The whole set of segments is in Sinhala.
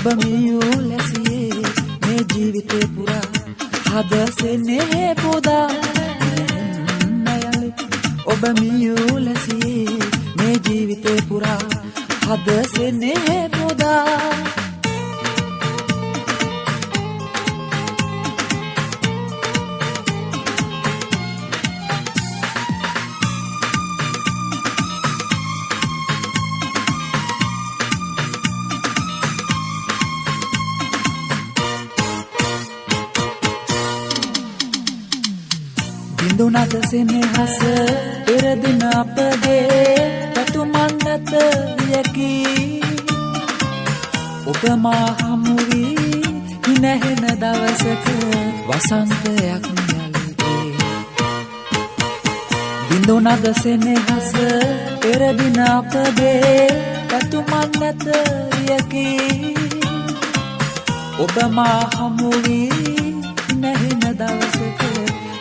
ඔබ මියූ ලැසියේ මේ ජීවිතේ පුරා හද සෙනෙහේ පුදා නයලි ඔබ මියූ ලැසියේ මේ ජීවිතේ පුරා හද සෙනෙහේ පුදා බිඳුනද සෙනෙහස පෙරදින අපගේ පැතුමන් නැත යකි ඔබ මා හමු වී හිනහෙන දවසක වසන්තයක් යලි බිඳුනද සෙනෙහස පෙරදින අපගේ පැතුමන් නැත යකි ඔබ මා හමු වී හිනහෙන දවසක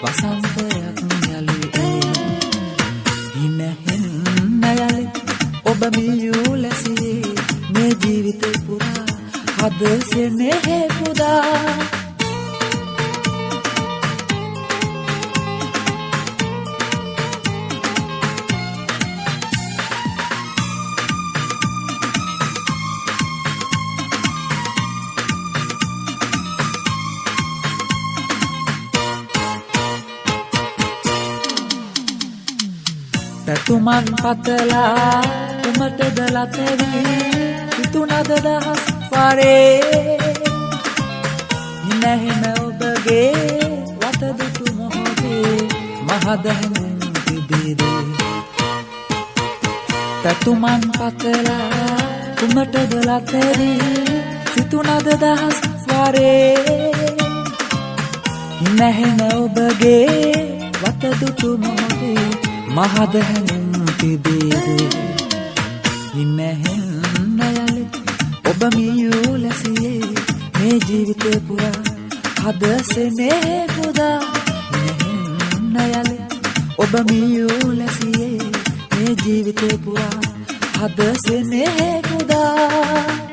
වසන්තයක් යලි හිනහෙන්න යලි ඔබ මියූ ලැසියේ මේ ජීවිතේ පුරා හද සෙනෙහේ පුදා පැතුමන් පතලා උමටද ලතවී හිතුනද දහස් වරේ හිනහෙන ඔබගේ වතදුටු මොහොතේ මහදැහැඳුම් තිබේදේ පැතුමන් පතලා උමටද ලතවී හිතුනද දහස් වරේ හිනහෙන ඔබගේ වතදුටු මොහොතේ මහදැහැඳුම් තිබේදේ හිනහෙන්න යලි ඔබ මියූ ලැසියේ මේ ජීවිතේ පුරා හද සෙනෙහේ පුදා හිනහෙන්න යලි ඔබ මියූ ලැසියේ මේ ජීවිතේ පුරා හද සෙනෙහේ පුදා